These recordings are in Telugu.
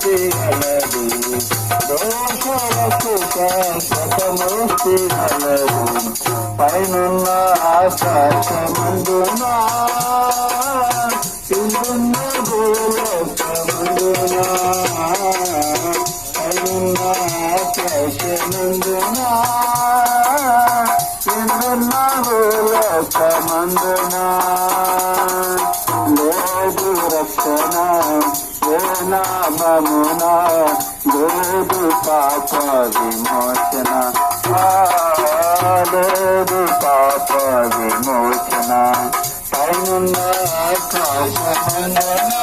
ಮುಕ್ತಿ ಹಲದು ದೋಷರಕ್ಷಕ ಶತಮುಕ್ತಿ ಹಲದು పైనున్న ఆకాశమందున కిందున్న భూలోకమందున పైనున్న ఆకాశమందున కిందున్న భూలోకమందున లేదు రక్షణ ఏ నామమున లేదు పాప విమోచన లేదు పాప విమోచన పైనున్న ఆకాశమందున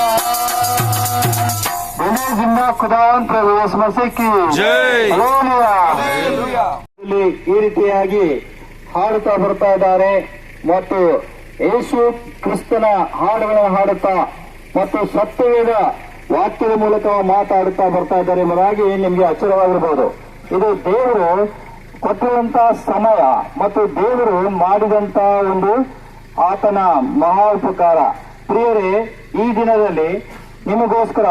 జిందా ಖುದಾವಂತ ಯೇಸು ಮಸೀಹಿ ಜೈ ಹಲ್ಲೆಲೂಯಾ. ಇಲ್ಲಿ ಈ ರೀತಿಯಾಗಿ ಹಾಡುತ್ತಾ ಬರ್ತಾ ಇದ್ದಾರೆ ಮತ್ತು ಯೇಸು ಕ್ರಿಸ್ತನ ಹಾಡುಗಳನ್ನು ಹಾಡುತ್ತಾ ಮತ್ತು ಸತ್ಯವೇದ ವಾಕ್ಯದ ಮೂಲಕ ಮಾತಾಡುತ್ತಾ ಬರ್ತಾ ಇದ್ದಾರೆ ಎಂಬುದಾಗಿ ನಿಮಗೆ ಅಚ್ಚರವಾಗಿರಬಹುದು. ಇದು ದೇವರು ಕೊಟ್ಟಿರುವಂತಹ ಸಮಯ ಮತ್ತು ದೇವರು ಮಾಡಿದಂತ ಒಂದು ಆತನ ಮಹಾ ಉಪಕಾರ. ಪ್ರಿಯರೇ, ಈ ದಿನದಲ್ಲಿ ನಿಮಗೋಸ್ಕರ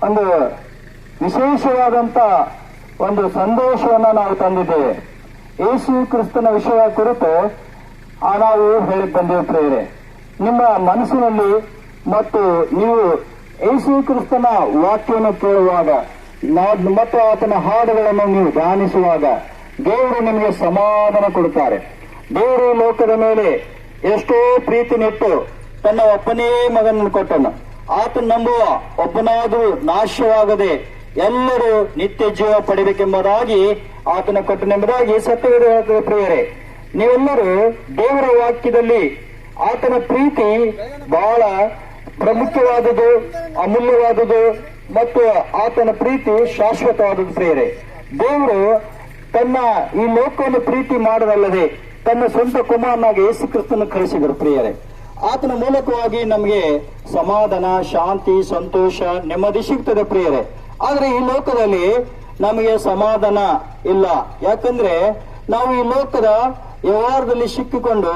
ಒಂದು ವಿಶೇಷವಾದಂತ ಒಂದು ಸಂದೇಶವನ್ನು ನಾವು ತಂದಿದ್ದೇವೆ. ಯೇಸು ಕ್ರಿಸ್ತನ ವಿಷಯ ಕುರಿತು ನಾವು ಹೇಳಿ ಬಂದೇವೆ. ಪ್ರಿಯರೇ, ನಿಮ್ಮ ಮನಸ್ಸಿನಲ್ಲಿ ಮತ್ತು ನೀವು ಯೇಸು ಕ್ರಿಸ್ತನ ವಾಕ್ಯವನ್ನು ಕೇಳುವಾಗ ಮತ್ತು ಆತನ ಹಾಡುಗಳನ್ನು ನೀವು ಧ್ಯಾನಿಸುವಾಗ ದೇವರು ನಿಮಗೆ ಸಮಾಧಾನ ಕೊಡುತ್ತಾರೆ. ದೇವರು ಲೋಕದ ಮೇಲೆ ಎಷ್ಟೋ ಪ್ರೀತಿ ನೆಟ್ಟು ತನ್ನ ಒಬ್ಬನೇ ಮಗನನ್ನು ಕೊಟ್ಟನು. ಆತ ನಂಬುವ ಒಬ್ಬನಾದರೂ ನಾಶವಾಗದೆ ಎಲ್ಲರೂ ನಿತ್ಯ ಜೀವ ಪಡೆಯಬೇಕೆಂಬುದಾಗಿ ಆತನ ಕೊಟ್ಟನೆಂಬುದಾಗಿ ಸತ್ಯವೇದ ಹೇಳುತ್ತದೆ. ಪ್ರಿಯರೇ, ನೀವೆಲ್ಲರೂ ದೇವರ ವಾಕ್ಯದಲ್ಲಿ ಆತನ ಪ್ರೀತಿ ಬಹಳ ಪ್ರಮುಖವಾದುದು, ಅಮೂಲ್ಯವಾದುದು ಮತ್ತು ಆತನ ಪ್ರೀತಿ ಶಾಶ್ವತವಾದದ್ದು. ಪ್ರಿಯರೇ, ದೇವರು ತನ್ನ ಈ ಲೋಕವನ್ನು ಪ್ರೀತಿ ಮಾಡದಲ್ಲದೆ ತನ್ನ ಸ್ವಂತ ಕುಮಾರನಾಗಿ ಯೇಸು ಕ್ರಿಸ್ತನ ಕಳಿಸಿದರು. ಪ್ರಿಯರೇ, ಆತನ ಮೂಲಕವಾಗಿ ನಮಗೆ ಸಮಾಧಾನ, ಶಾಂತಿ, ಸಂತೋಷ, ನೆಮ್ಮದಿ ಸಿಗ್ತದೆ. ಪ್ರಿಯರೇ, ಆದ್ರೆ ಈ ಲೋಕದಲ್ಲಿ ನಮಗೆ ಸಮಾಧಾನ ಇಲ್ಲ. ಯಾಕಂದ್ರೆ ನಾವು ಈ ಲೋಕದ ವ್ಯವಹಾರದಲ್ಲಿ ಸಿಕ್ಕಿಕೊಂಡು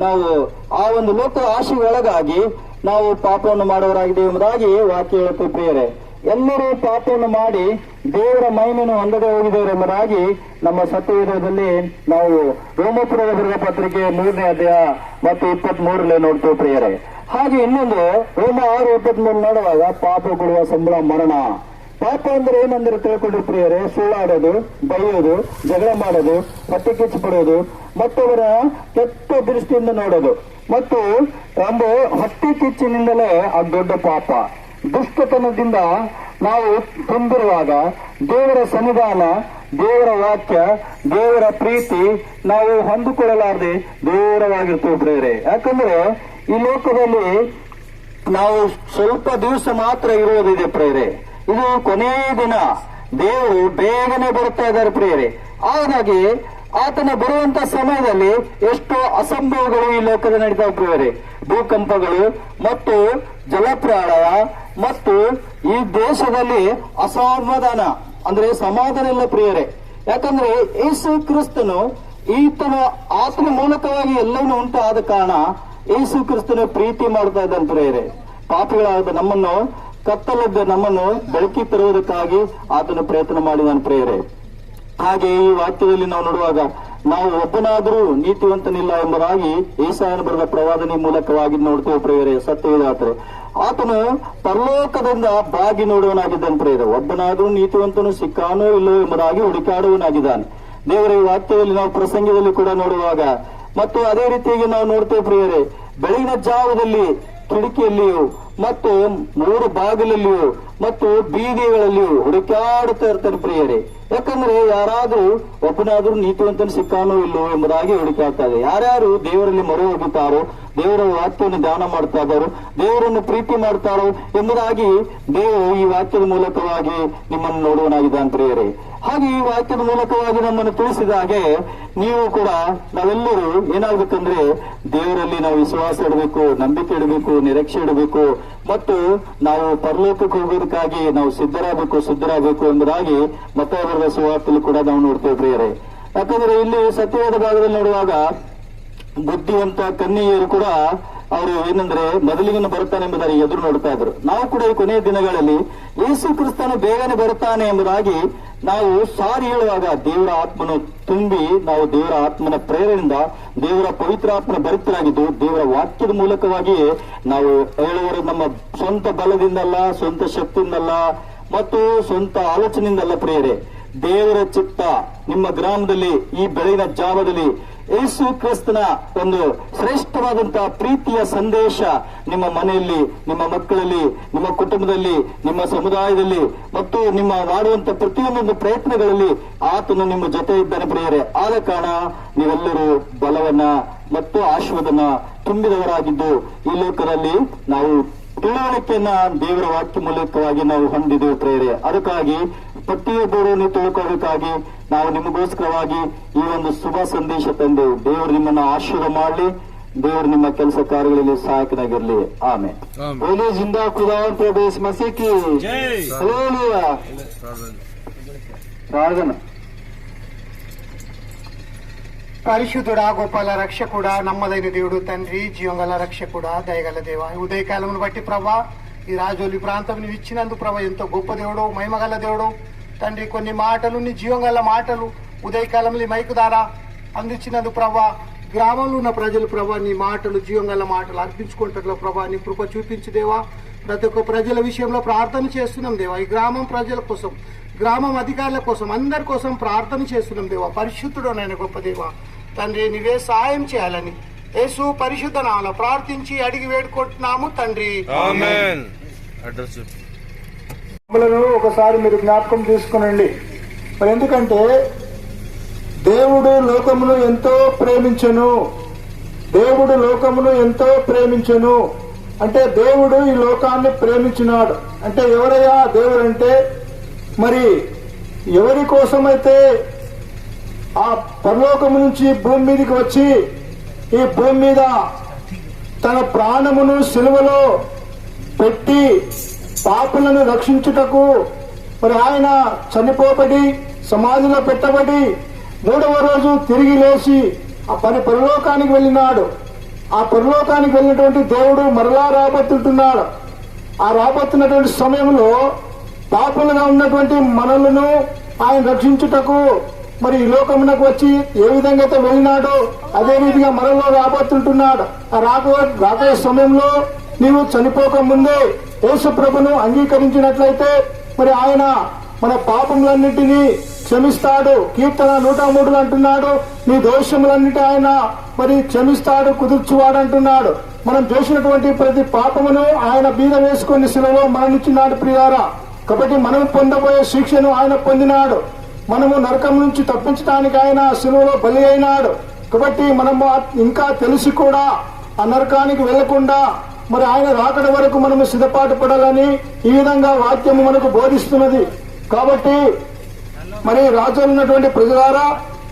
ನಾವು ಆ ಒಂದು ಲೋಕದ ಆಶೆಗೆ ಒಳಗಾಗಿ ನಾವು ಪಾಪವನ್ನು ಮಾಡುವವರಾಗಿದೆ ಎಂಬುದಾಗಿ ವಾಕ್ಯ ಹೇಳುತ್ತೆ. ಪ್ರಿಯರೇ, ಎಲ್ಲರೂ ಪಾಪವನ್ನು ಮಾಡಿ ದೇವರ ಮಹಿಮೆಯನ್ನು ಹೊಂದದೆ ಹೋಗಿದ್ದೇವೆ ಎಂಬುದಾಗಿ ನಮ್ಮ ಸತ್ಯವೇದದಲ್ಲಿ ನಾವು ರೋಮಪುರದ ಬರೆದ ಪತ್ರಿಕೆ 3ನೇ ಅಧ್ಯಾಯ ಮತ್ತು 23 ನೋಡ್ತೇವೆ. ಪ್ರಿಯರೇ, ಹಾಗೆ ಇನ್ನೊಂದು ರೋಮ 6:23 ನೋಡುವಾಗ ಪಾಪ ಕೊಡುವ ಸಂಬಳ ಮರಣ. ಪಾಪ ಅಂದ್ರೆ ಏನಂದ್ರೆ ತಿಳ್ಕೊಂಡ್ರು ಪ್ರಿಯರೇ, ಸುಳ್ಳಾಡೋದು, ಬೈಯೋದು, ಜಗಳ ಮಾಡೋದು, ಹೊಟ್ಟೆ ಕಿಚ್ಚು ಪಡೋದು, ಮತ್ತವರ ಕೆಟ್ಟ ದೃಷ್ಟಿಯಿಂದ ನೋಡೋದು ಮತ್ತು ಒಂದು ಹೊಟ್ಟೆ ಕಿಚ್ಚಿನಿಂದಲೇ ಅದು ದೊಡ್ಡ ಪಾಪ. ದುಷ್ಟತನದಿಂದ ನಾವು ತುಂಬಿರುವಾಗ ದೇವರ ಸನ್ನಿಧಾನ, ದೇವರ ವಾಕ್ಯ, ದೇವರ ಪ್ರೀತಿ ನಾವು ಹೊಂದಿಕೊಳ್ಳಲಾರದೆ ದೂರವಾಗಿರ್ತೇವೆ. ಪ್ರಿಯರೇ, ಯಾಕಂದ್ರೆ ಈ ಲೋಕದಲ್ಲಿ ನಾವು ಸ್ವಲ್ಪ ದಿವಸ ಮಾತ್ರ ಇರುವುದಿದೆ. ಪ್ರಿಯರೇ, ಇದು ಕೊನೆಯ ದಿನ. ದೇವರು ಬೇಗನೆ ಬರ್ತಾ ಇದ್ದಾರೆ. ಪ್ರಿಯರೇ, ಹಾಗಾಗಿ ಆತನ ಬರುವಂತ ಸಮಯದಲ್ಲಿ ಎಷ್ಟೋ ಅಸಂಭವಗಳು ಈ ಲೋಕದಲ್ಲಿ ನಡೀತಾವೆ. ಪ್ರಿಯರೇ, ಭೂಕಂಪಗಳು ಮತ್ತು ಜಲಪ್ರಳಯ ಮತ್ತು ಈ ದೇಶದಲ್ಲಿ ಅಸಮಾಧಾನ ಅಂದ್ರೆ ಸಮಾಧಾನ ಇಲ್ಲ. ಪ್ರಿಯರೇ, ಯಾಕಂದ್ರೆ ಯೇಸು ಕ್ರಿಸ್ತನು ಆತನ ಮೂಲಕವಾಗಿ ಎಲ್ಲವನ್ನೂ ಉಂಟಾದ ಕಾರಣ ಯೇಸು ಕ್ರಿಸ್ತನು ಪ್ರೀತಿ ಮಾಡ್ತಾ ಇದ್ದಾನೆ. ಪ್ರಿಯರೇ, ಪಾಪಿಗಳಾದ ನಮ್ಮನ್ನು, ಕತ್ತಲದ್ದ ನಮ್ಮನ್ನು ಬೆಳಕಿ ತರುವುದಕ್ಕಾಗಿ ಆತನ ಪ್ರಯತ್ನ ಮಾಡಿದಾನೆ. ಪ್ರಿಯರೇ, ಹಾಗೆ ಈ ವಾಕ್ಯದಲ್ಲಿ ನಾವು ನೋಡುವಾಗ ನಾವು ಒಬ್ಬನಾದರೂ ನೀತಿವಂತನಿಲ್ಲ ಎಂಬುದಾಗಿ ಏಸಾಯನ ಬರೆದ ಪ್ರವಾದನೆ ಮೂಲಕವಾಗಿ ನೋಡ್ತೇವೆ. ಪ್ರಿಯರೇ, ಸತ್ಯವೇದಾತರೆ ಆತನು ಪರಲೋಕದಿಂದ ಬಾಗಿ ನೋಡುವನಾಗಿದ್ದಾನೆ. ಪ್ರಿಯರೇ, ಒಬ್ಬನಾದರೂ ನೀತಿವಂತನು ಸಿಕ್ಕಾನೋ ಇಲ್ಲವೋ ಎಂಬುದಾಗಿ ಹುಡುಕಾಡುವನಾಗಿದ್ದಾನೆ. ದೇವರ ಈ ವಾಕ್ಯದಲ್ಲಿ ನಾವು ಪ್ರಸಂಗದಲ್ಲಿ ಕೂಡ ನೋಡುವಾಗ ಮತ್ತು ಅದೇ ರೀತಿಯಾಗಿ ನಾವು ನೋಡ್ತೇವೆ. ಪ್ರಿಯರೇ, ಬೆಳಗಿನ ಜಾವದಲ್ಲಿ ಕಿಟಕಿಯಲ್ಲಿಯೂ ಮತ್ತು 3 ಬಾಗಿಲಲ್ಲಿಯೂ ಮತ್ತು ಬೀದಿಗಳಲ್ಲಿಯೂ ಹುಡುಕಾಡುತ್ತಾ ಇರ್ತಾರೆ. ಪ್ರಿಯರೇ, ಯಾಕಂದ್ರೆ ಯಾರಾದ್ರೂ ಒಬ್ಬನಾದ್ರೂ ನೀತಿವಂತನು ಸಿಕ್ಕಾನೋ ಇಲ್ಲವೋ ಎಂಬುದಾಗಿ ಹುಡುಕಾಡ್ತಾ ಇದೆ. ಯಾರ್ಯಾರು ದೇವರಲ್ಲಿ ಮೊರೆ ಹೋಗುತ್ತಾರೋ, ದೇವರ ವಾಕ್ಯವನ್ನು ಧ್ಯಾನ ಮಾಡ್ತಾ ಇದ್ದಾರೋ, ದೇವರನ್ನು ಪ್ರೀತಿ ಮಾಡ್ತಾರೋ ಎಂಬುದಾಗಿ ದೇವರು ಈ ವಾಕ್ಯದ ಮೂಲಕವಾಗಿ ನಿಮ್ಮನ್ನು ನೋಡುವನಾಗಿದ್ದಾನೆ. ಪ್ರಿಯರೇ, ಹಾಗೆ ಈ ವಾಕ್ಯದ ಮೂಲಕವಾಗಿ ನಮ್ಮನ್ನು ತಿಳಿಸಿದ ಹಾಗೆ ನೀವು ಕೂಡ ನಾವೆಲ್ಲರೂ ಏನಾಗಬೇಕಂದ್ರೆ ದೇವರಲ್ಲಿ ನಾವು ವಿಶ್ವಾಸ ಇಡಬೇಕು, ನಂಬಿಕೆ ಇಡಬೇಕು, ನಿರೀಕ್ಷೆ ಇಡಬೇಕು ಮತ್ತು ನಾವು ಪರಲೋಕಕ್ಕೆ ಹೋಗೋದಕ್ಕಾಗಿ ನಾವು ಸಿದ್ಧರಾಗಬೇಕು ಎಂಬುದಾಗಿ ಮತ್ತೊಬ್ಬರ ಸುವಾರ್ತೆಯಲ್ಲಿ ಕೂಡ ನಾವು ನೋಡ್ತೇವೆ. ಪ್ರಿಯರೇ, ಯಾಕಂದ್ರೆ ಇಲ್ಲಿ ಸತ್ಯವಾದ ಭಾಗದಲ್ಲಿ ನೋಡುವಾಗ ಬುದ್ಧಿವಂತ ಕನ್ಯೆಯರು ಕೂಡ ಅವರು ಏನಂದ್ರೆ ಮೊದಲಿಗೆ ಬರ್ತಾನೆ ಎಂಬುದಾಗಿ ಎದುರು ನೋಡ್ತಾ ಇದ್ರು. ನಾವು ಕೂಡ ಈ ಕೊನೆಯ ದಿನಗಳಲ್ಲಿ ಯೇಸು ಕ್ರಿಸ್ತನು ಬೇಗನೆ ಬರ್ತಾನೆ ಎಂಬುದಾಗಿ ನಾವು ಸಾರಿ ಹೇಳುವಾಗ ದೇವರ ಆತ್ಮನು ತುಂಬಿ, ನಾವು ದೇವರ ಆತ್ಮನ ಪ್ರೇರಣೆಯಿಂದ, ದೇವರ ಪವಿತ್ರ ಆತ್ಮನ ಭರಿತರಾಗಿದ್ದು, ದೇವರ ವಾಕ್ಯದ ಮೂಲಕವಾಗಿಯೇ ನಾವು ಹೇಳುವರು. ನಮ್ಮ ಸ್ವಂತ ಬಲದಿಂದಲ್ಲ, ಸ್ವಂತ ಶಕ್ತಿಯಿಂದಲ್ಲ ಮತ್ತು ಸ್ವಂತ ಆಲೋಚನೆಯಿಂದಲ್ಲ ಪ್ರಿಯರೇ. ದೇವರ ಚಿತ್ತ ನಿಮ್ಮ ಗ್ರಾಮದಲ್ಲಿ ಈ ಬೆಳಗಿನ ಜಾವದಲ್ಲಿ ಯೇಸು ಕ್ರಿಸ್ತನ ಒಂದು ಶ್ರೇಷ್ಠವಾದಂತಹ ಪ್ರೀತಿಯ ಸಂದೇಶ ನಿಮ್ಮ ಮನೆಯಲ್ಲಿ, ನಿಮ್ಮ ಮಕ್ಕಳಲ್ಲಿ, ನಿಮ್ಮ ಕುಟುಂಬದಲ್ಲಿ, ನಿಮ್ಮ ಸಮುದಾಯದಲ್ಲಿ ಮತ್ತು ನಿಮ್ಮ ಮಾಡುವಂತ ಪ್ರತಿಯೊಂದೊಂದು ಪ್ರಯತ್ನಗಳಲ್ಲಿ ಆತನು ನಿಮ್ಮ ಜೊತೆ ಇದ್ದಾನೆ ಪ್ರಿಯರೇ. ಆದ ಕಾರಣ ನೀವೆಲ್ಲರೂ ಬಲವನ್ನ ಮತ್ತು ಆಶೀರ್ವಾದನ ತುಂಬಿದವರಾಗಿದ್ದು ಈ ಲೋಕದಲ್ಲಿ ನಾವು ತಿಳುವಳಿಕೆಯನ್ನ ದೇವರ ವಾಕ್ಯ ಮೂಲಕವಾಗಿ ನಾವು ಹೊಂದಿದ್ದೇವೆ ಪ್ರೇರೆ. ಅದಕ್ಕಾಗಿ ಪ್ರತಿಯೊಬ್ಬರು ನೀವು ತಿಳ್ಕೋಬೇಕಾಗಿ ನಾವು ನಿಮಗೋಸ್ಕರವಾಗಿ ಈ ಒಂದು ಶುಭ ಸಂದೇಶ ತಂದೆವು. ದೇವರು ನಿಮ್ಮನ್ನು ಆಶೀರ್ವಾದ ಮಾಡಲಿ, ದೇವರು ನಿಮ್ಮ ಕೆಲಸ ಕಾರ್ಯಗಳಲ್ಲಿ ಸಹಾಯಕನಾಗಿರಲಿ. ಆಮೇಲೆ ಜಿಂದಾ ಖುದಾ ಪ್ರಭು ಮಸೀಹ್ ಕಿ ಹಲ್ಲೆಲೂಯಾ. ప్రార్థన. పరిశుద్ధుడా, గొప్పల రక్షకుడా, నమ్మదైన దేవుడు తండ్రి, జీవంగల రక్షకుడా, దయగల దేవ, ఉదయకాలమును బట్టి ప్రభా ఈ రాజోలి ప్రాంతం నువ్వు ఇచ్చినందు ప్రభా ఎంతో గొప్ప దేవుడు, మహిమగల దేవుడు తండ్రి. కొన్ని మాటలు నీ జీవంగల మాటలు ఉదయకాలంలో మైకు ద్వారా అందించినందు ప్రభా, గ్రామంలో ఉన్న ప్రజలు ప్రభా నీ మాటలు, జీవంగల మాటలు అర్పించుకుంటారు ప్రభా. నీ కృప చూపించు దేవా. ప్రతి ఒక్క ప్రజల విషయంలో ప్రార్థన చేస్తున్నాం దేవా. ఈ గ్రామం ప్రజల కోసం, గ్రామం అధికారుల కోసం, అందరి కోసం ప్రార్థన చేస్తున్నాం దేవా. పరిశుద్ధుడు నాయన గొప్ప దేవా తండ్రి, నీవే సాయం చేయాలని యేసు పరిశుద్ధ నామములో ప్రార్థించి అడిగి వేడుకుంటున్నాము తండ్రి. ఆమేన్. ఒకసారి మీరు జ్ఞాపకం తీసుకునండి. మరి ఎందుకంటే దేవుడు లోకమును ఎంతో ప్రేమించెను, దేవుడు లోకమును ఎంతో ప్రేమించెను అంటే దేవుడు ఈ లోకాన్ని ప్రేమించినాడు. అంటే ఎవరయ్యా దేవుడు అంటే, మరి ఎవరి కోసమైతే ఆ పరలోకము నుంచి భూమి మీదకి వచ్చి ఈ భూమి మీద తన ప్రాణమును సిలువలో పెట్టి పాపులను రక్షించుటకు మరి ఆయన చనిపోబడి సమాధిలో పెట్టబడి మూడవ రోజు తిరిగి లేచి ఆ పరలోకానికి వెళ్ళినాడు. ఆ పరలోకానికి వెళ్ళినటువంటి దేవుడు మరలా రాబోతుంటున్నాడు. ఆ రాబోతున్నటువంటి సమయంలో పాపులుగా ఉన్నటువంటి మనలను ఆయన రక్షించుటకు మరి ఈ లోకమునకు వచ్చి ఏ విధంగా అయితే వెళ్ళినాడో అదే రీతిగా మనలో రాబోతుంటున్నాడు. ఆ రాబోయే సమయంలో నీవు చనిపోక ముందే యేసు ప్రభును అంగీకరించినట్లయితే మరి ఆయన మన పాపములన్నిటినీ క్షమిస్తాడు. కీర్తన 103 అంటున్నాడు, నీ దోషములన్నిటి ఆయన మరి క్షమిస్తాడు, కుదుర్చువాడు అంటున్నాడు. మనం చేసినటువంటి ప్రతి పాపమును ఆయన బీద వేసుకొని శిలలో మరణించినాడు ప్రియారా. కాబట్టి మనం పొందబోయే శిక్షను ఆయన పొందినాడు. మనము నరకం నుంచి తప్పించడానికి ఆయన శిలువలో బలి అయినాడు. కాబట్టి మనము ఇంకా తెలిసి కూడా ఆ నరకానికి వెళ్లకుండా మరి ఆయన రాకడ వరకు మనము సిద్ధపాటు పడాలని ఈ విధంగా వాక్యము మనకు బోధిస్తున్నది. కాబట్టి మరి రాజులు ఉన్నటువంటి ప్రజలారా,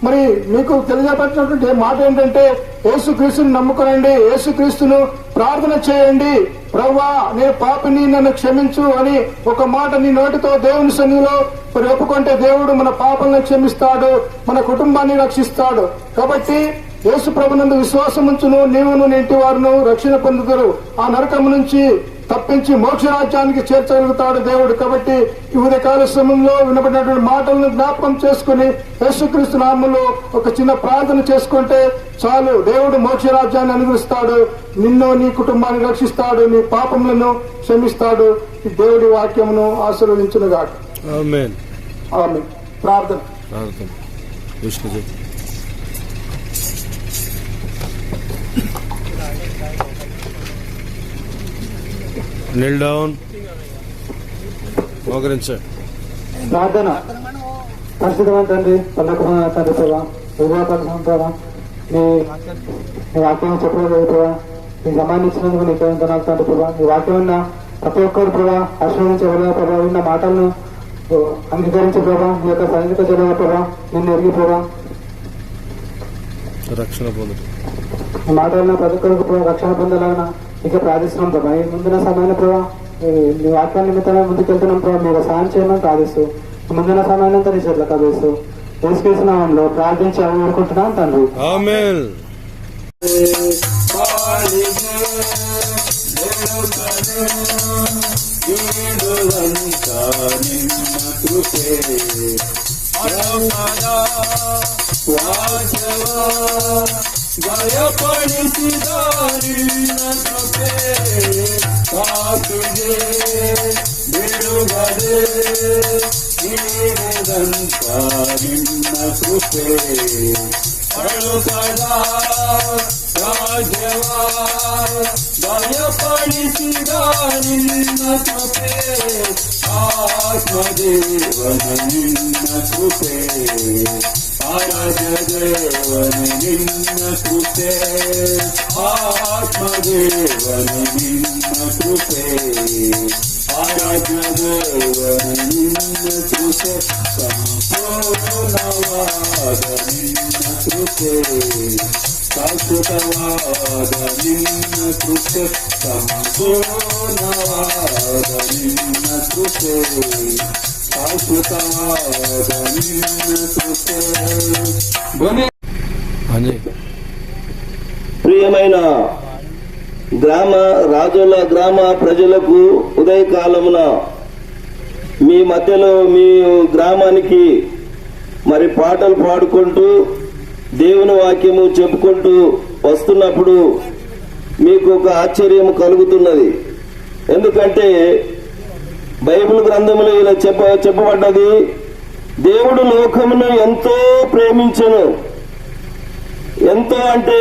మరి మీకు తెలియజేసినటువంటి మాట ఏంటంటే యేసుక్రీస్తుని నమ్ముకోనండి, యేసుక్రీస్తును ప్రార్థన చేయండి. ప్రభువా నేను పాపిని, నన్ను క్షమించు అని ఒక మాట నీ నోటితో దేవుని సన్నిధిలో మరి ఒప్పుకుంటే దేవుడు మన పాపలను క్షమిస్తాడు, మన కుటుంబాన్ని రక్షిస్తాడు. కాబట్టి యేసు ప్రభునందు విశ్వాసం ఉంచును నీవును నీ ఇంటి వారును రక్షణ పొందుతారు, ఆ నరకము నుంచి తప్పించి మోక్షరాజ్యానికి చేర్చగలుగుతాడు దేవుడు. కాబట్టి ఈ ఉదయకాల సమయంలో వినబడినటువంటి మాటలను జ్ఞాపకం చేసుకుని యేసుక్రీస్తు నామములో ఒక చిన్న ప్రార్థన చేసుకుంటే చాలు. దేవుడు మోక్షరాజ్యాన్ని అనుగ్రహిస్తాడు, నిన్ను నీ కుటుంబాన్ని రక్షిస్తాడు, నీ పాపములను క్షమిస్తాడు. ఈ దేవుడి వాక్యమును ఆశీర్వదించునుగాక. ఆమేన్. ఆమేన్. ప్రార్థన. Kneel down. మోకరించండి. ప్రార్థన. పరిశుద్ధమైన తండ్రి, పల్లకమైన తండ్రి ప్రభా, ప్రభా నీ వాక్యం చెప్పలేదు ప్రభా, నీ సమయాన్ని ఇచ్చినందుకు నీకు వందనాలు తండ్రి ప్రభా. నీ వాక్యం ఉన్న ప్రతి ఒక్కరు ప్రభా ఆశీర్వదించగల ప్రభా, ఉన్న మాటలను అంగీకరించే ప్రభా, నీ యొక్క సైనిక జల ప్రభా, నిన్ను ఎరిగి ప్రభా రక్షణ పొందు ఈ మాటలను ప్రతి ఒక్కరికి ప్రభా రక్షణ పొందాలన్నా ఇక ప్రార్థిస్తున్నాం ప్రభా. ఈ ముందున్న సమయాన్ని ప్రభా నీ వాక్యాన్ని నిమిత్తమే ముందుకెళ్తున్నాం ప్రభా, మీరు సాయం చేయమని ప్రార్థిస్తూ ముందున్న సమయాన్ని అంతా నీ చేతులకు అప్పగిస్తూ యేసుక్రీస్తు నామములో ప్రార్థించి అనుకుంటున్నాం తండ్రి. ఆమేన్. ಬಾಳಿಗೆ ಬೆಳಕನೆ ನೀಡುವಂತ ನಿನ್ನ ಕೃಪೆ ಅಳಮದ ವಾಸವ ಭಯಪಡಿಸಿದ ನಿನ್ನ ಕೃಪೆ ಕಾತುಗೆ ಬಿಡುಗಡೆ ನೀಡಿದಂತ ನಿನ್ನ ಕೃಪೆ ಅಳುಕದ ರಾಜ್ಯವ ಭಯಪಡಿಸಿದ ನಿನ್ನ ಕೃಪೆ ಆತ್ಮದೇವನ ನಿನ್ನ ಕೃಪೆ ಆರಾಧ್ಯದೇವನ ನಿನ್ನ ಕೃಪೆ ಆತ್ಮದೇವನ ನಿನ್ನ ಕೃಪೆ ಆರಾಧ್ಯದೇವನ ನಿನ್ನ ಕೃಪೆ ಸಂಪೂರ್ಣವಾದ ನಿನ್ನ ಕೃಪೆ ಶಾಶ್ವತವಾದ ನಿನ್ನ ಕೃಪೆ ಸಂಪೂರ್ಣವಾದ ನಿನ್ನ ಕೃಪೆ ಶಾಶ್ವತವಾದ ನಿನ್ನ ಕೃಪೆ. ప్రియమైన రాజుల గ్రామ ప్రజలకు ఉదయకాలమున మీ మధ్యలో మీ గ్రామానికి మరి పాటలు పాడుకుంటూ దేవుని వాక్యము చెప్పుకుంటూ వస్తున్నప్పుడు మీకు ఒక ఆశ్చర్యం కలుగుతున్నది. ఎందుకంటే బైబిల్ గ్రంథంలో ఇలా చెప్పబడ్డది, దేవుడు లోకమును ఎంతో ప్రేమించెను. ఎంతో అంటే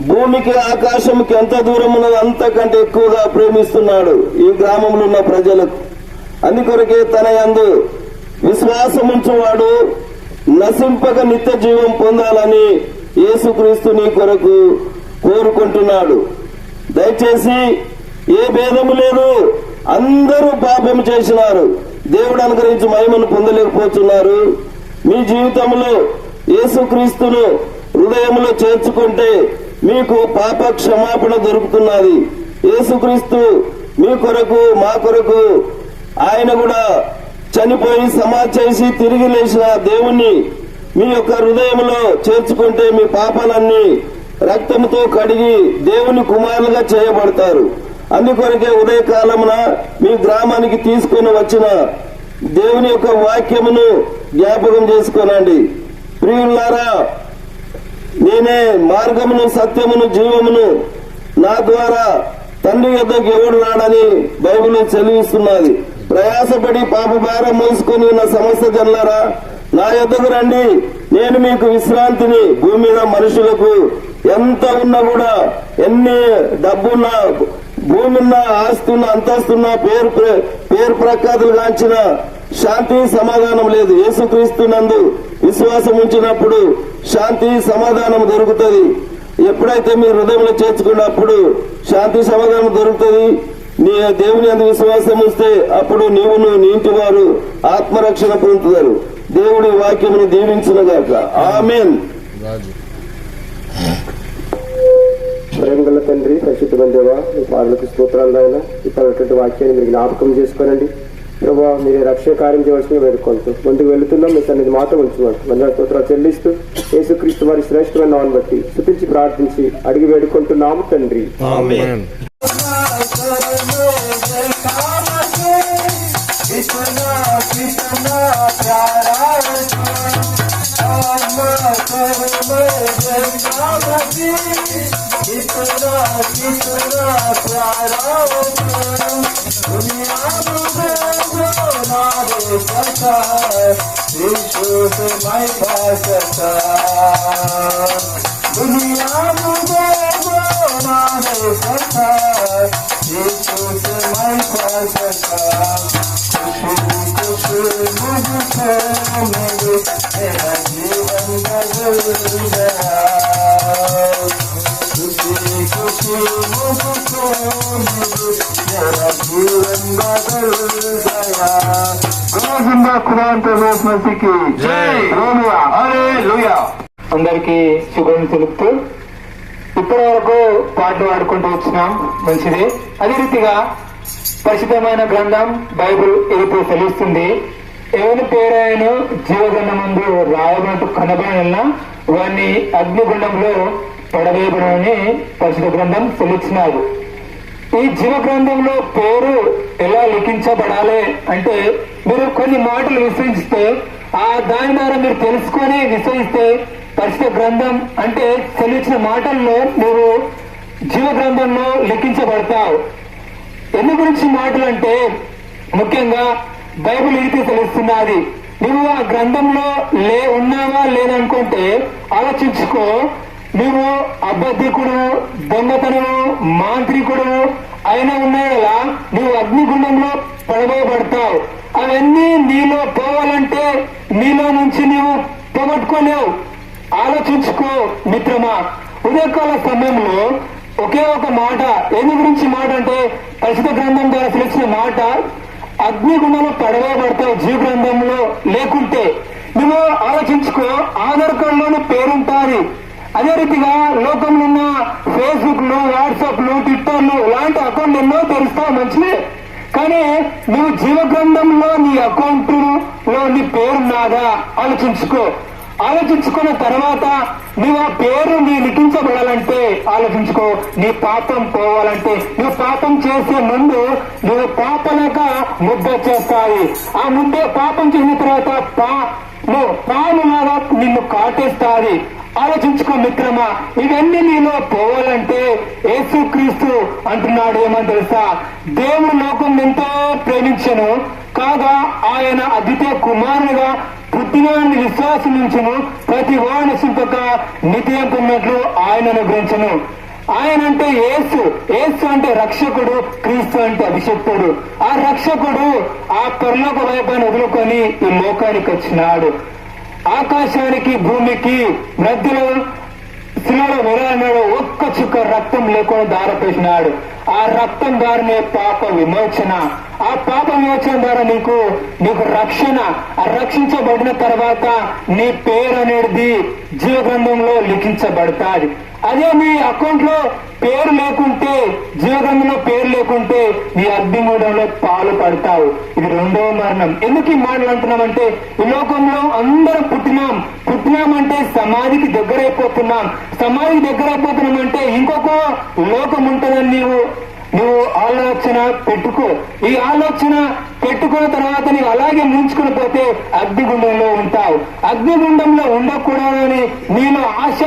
భూమికి ఆకాశంకి ఎంత దూరం ఉన్నదో అంతకంటే ఎక్కువగా ప్రేమిస్తున్నాడు ఈ గ్రామంలో ఉన్న ప్రజలకు. అందుకొరకే తన యందు విశ్వాసముంచువాడు నశింపక నిత్య జీవం పొందాలని యేసుక్రీస్తు నీ కొరకు కోరుకుంటున్నాడు. దయచేసి ఏ భేదము లేదు, అందరూ పాపం చేసినారు, దేవుడు అనుగ్రహించి మహిమను పొందలేకపోతున్నారు. మీ జీవితంలో యేసుక్రీస్తును హృదయంలో చేర్చుకుంటే మీకు పాప క్షమాపణ దొరుకుతున్నది. యేసుక్రీస్తు మీ కొరకు మా కొరకు ఆయన కూడా చనిపోయి సమాధి చేసి తిరిగి లేచిన దేవుణ్ణి మీ యొక్క హృదయంలో చేర్చుకుంటే మీ పాపాలన్నీ రక్తంతో కడిగి దేవుని కుమారులుగా చేయబడతారు. అందుకొరకే ఉదయకాలమున మీ గ్రామానికి తీసుకొని వచ్చిన దేవుని యొక్క వాక్యమును జ్ఞాపకం చేసుకోనండి. ప్రియులారా, నేనే మార్గమును సత్యమును జీవమును, నా ద్వారా తండ్రి యొద్దకు ఎవడు రాడని బైబిల్ సెలవిస్తున్నది. ప్రయాసపడి పాప భారం మోసుకొని ఉన్న సమస్త జనులారా, నా యొద్దకు రండి, నేను మీకు విశ్రాంతిని. భూమి మీద మనుషులకు ఎంత ఉన్నా కూడా, ఎన్ని డబ్బున్నా, భూమి ఉన్న, ఆస్తి ఉన్న, అంతస్తున్న, పేరు ప్రఖ్యాతులు గాంచిన శాంతి సమాధానం లేదు. యేసుక్రీస్తు నందు విశ్వాసం ఉంచినప్పుడు శాంతి సమాధానం దొరుకుతుంది. ఎప్పుడైతే మీ హృదయంలో చేర్చుకున్నప్పుడు శాంతి సమాధానం దొరుకుతుంది. నీ దేవుని అందు విశ్వాసం ఉంటే అప్పుడు నీవును నీ ఇంటి వారు ఆత్మరక్షణ పొందుతారు. దేవుడి వాక్యమును దీవించునుగాక. ఆమేన్. ప్రేమగల తండ్రి, పరిశుద్ధమైన దేవా, మీ పాదలకు స్తోత్రాలు. నాయన ఇప్పటిటువంటి వాక్యాన్ని మీరు జ్ఞాపకం చేసుకోనండి ప్రభా. మీరే రక్షణ కార్యం చేయవలసిన వేడుకుంటూ ముందుకు వెళుతున్నాం. మీ సన్నిధి మాత్రం ఉంచుకోండి. మందిర స్తోత్రాలు చెల్లిస్తూ యేసుక్రీస్తు వారి శ్రేష్టమైన నామమును బట్టి స్తుతించి ప్రార్థించి అడిగి వేడుకుంటున్నాము తండ్రి. ఆమేన్. అందరికీ శుభం తెలుపుతూ ఇప్పటి వరకు పాటలు పాడుకుంటూ వచ్చినాం. మంచిది. అదే రీతిగా పరిశుద్ధమైన గ్రంథం బైబిల్ ఏదైతే తెలుస్తుంది, ఎవరి పేరైనా జీవగంధ ముందు రాయబట్టు కనబడిన వారిని అగ్నిగుండంలో పడవేయబడని పరిశుద్ధ గ్రంథం సెలవిచ్చినారు. ఈ జీవ గ్రంథంలో పేరు ఎలా లిఖించబడాలి అంటే మీరు కొన్ని మాటలు విశ్వసిస్తే దాని ద్వారా మీరు తెలుసుకొని విశ్వసిస్తే పరిశుద్ధ గ్రంథం అంటే సెలవిచ్చిన మాటల్లో నువ్వు జీవ గ్రంథంలో లిఖించబడతావు. ఎందు గురించి మాటలు అంటే ముఖ్యంగా బైబిల్ ఇది తెలుస్తున్నది. నువ్వు ఆ గ్రంథంలో ఉన్నావా లేదనుకుంటే ఆలోచించుకో. నువ్వు అబద్ధికుడు, దొంగతనము, మాంత్రికుడు అయినా ఉన్నాయలా నువ్వు అగ్నిగుండంలో పడవేయబడతావు. అవన్నీ నీలో పోవాలంటే నీలో నుంచి నువ్వు పోగొట్టుకోలేవు. ఆలోచించుకో మిత్రమా. ఉదయకాల సమయంలో ఒకే ఒక మాట, ఎందు గురించి మాట అంటే పరిశుద్ధ గ్రంథం ద్వారా తెలిసిన మాట, అగ్నిగుండంలో పడవేయబడతావు జీవ గ్రంథంలో లేకుంటే. నువ్వు ఆలోచించుకో, ఆధార్ కార్డులోని పేరుంటాది. అదే రీతిగా లోకంలో ఉన్న ఫేస్బుక్లు, వాట్సాప్లు, ట్విట్టర్లు ఇలాంటి అకౌంట్లు ఎన్నో తెరుస్తావు, మంచిదే. కానీ నువ్వు జీవ గ్రంథంలో నీ అకౌంట్ లో నీ పేరున్నాదా ఆలోచించుకో. ఆలోచించుకున్న తర్వాత నువ్వు ఆ పేరు నీ లిఖించబడాలంటే ఆలోచించుకో. నీ పాపం పోవాలంటే నువ్వు పాపం చేసే ముందు నువ్వు పాపనక ముద్ద చేస్తాయి. ఆ ముద్ద పాపం చేసిన తర్వాత పాములాగా నిన్ను కాటేస్తాది. ఆలోచించుకో మిత్రమా. ఇవన్నీ నీలో పోవాలంటే యేసుక్రీస్తు అంటున్నాడు ఏమని తెలుసా? దేవుడు లోకం ఎంతో ప్రేమించెను కాగా ఆయన అద్వితీయ కుమారునిగా పుట్టినాన్ని విశ్వాసం నుంచును ప్రతి వాడు నశింపక నిత్యం పొందినట్లు ఆయన అనుగ్రహించను. ఆయన అంటే యేసు. యేసు అంటే రక్షకుడు, క్రీస్తు అంటే అభిషక్తుడు. ఆ రక్షకుడు ఆ పరలోక వైపాన్ని వదులుకొని ఈ లోకానికి వచ్చినాడు. ఆకాశానికి భూమికి మధ్యలో శిలలో వేలాడినాడు. ఒక్క చుక్క రక్తం లేకుండా దారపోసినాడు. ఆ రక్తం ద్వారానే పాప విమోచన. ఆ పాప విమోచన ద్వారా నీకు రక్షణ. ఆ రక్షించబడిన తర్వాత నీ పేరు అనేది జీవ గ్రంథంలో లిఖించబడతాది. అదే నీ అకౌంట్ లో పేరు లేకుంటే, జీవ గ్రంథంలో పేరు లేకుంటే నీ అగ్నిగుండంలో పాలు పడతావు. ఇది రెండవ మరణం. ఎందుకు ఈ మాటలు అంటున్నామంటే ఈ లోకంలో అందరం పుట్టినామంటే సమాధికి దగ్గరైపోతున్నాం. సమాధికి దగ్గరైపోతున్నాం అంటే ఇంకొక లోకం ఉంటుందని నువ్వు ఆలోచన పెట్టుకో. ఈ ఆలోచన పెట్టుకున్న తర్వాత నీవు అలాగే ముంచుకుని పోతే అగ్నిగుండంలో ఉంటావు. అగ్నిగుండంలో ఉండకూడదని నీలో ఆశ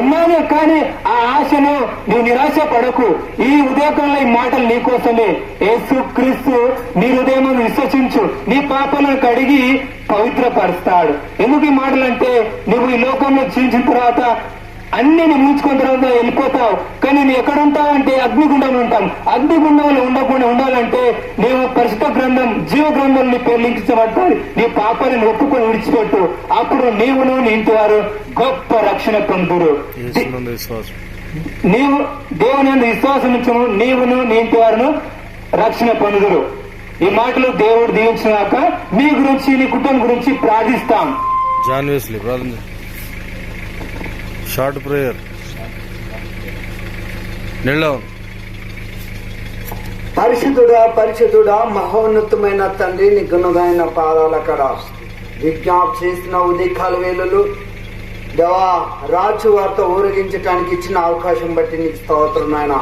ఉన్నానే, కానీ ఆ ఆశను నీవు నిరాశ పడకు. ఈ ఉదయకాలంలో ఈ మాటలు నీకోసమే. యేసుక్రీస్తు నీ హృదయం విశ్వసించు, నీ పాపాలను కడిగి పవిత్రపరుస్తాడు. ఎందుకు ఈ మాటలు అంటే నువ్వు ఈ లోకంలో జీవించిన తర్వాత అన్ని ముంచుకున్న తర్వాత వెళ్ళిపోతావు. కానీ నువ్వు ఎక్కడ ఉంటావు అంటే అగ్నిగుండంలో ఉంటాం. అగ్నిగుండంలో ఉండకుండా ఉండాలంటే నీవు పరిశుద్ధ గ్రంథం, జీవ గ్రంథం నీ పేరు లిఖించబడతాయి. నీ పాపాలను ఒప్పుకొని విడిచిపెట్టు. అప్పుడు నీవును నీ ఇంటి వారు గొప్ప రక్షణ పొందురు. నీవు దేవుని విశ్వాసం ఉంచము, నీవును నీ ఇంటి వారును రక్షణ పొందుదురు. ఈ మాటలు దేవుడు దీవించినాక మీ గురించి, నీ కుటుంబం గురించి ప్రార్థిస్తాం. Short prayer. పరిశుద్ధుడా మహోన్నతమైన తండ్రి, నీ గుణమైన పాదాల కడ విజ్ఞాపన చేసిన ఉదయకాల వేళలు దేవా, రాజు వారితో ఊరేగించడానికి ఇచ్చిన అవకాశం బట్టి నీకు స్తోత్రం నాయన.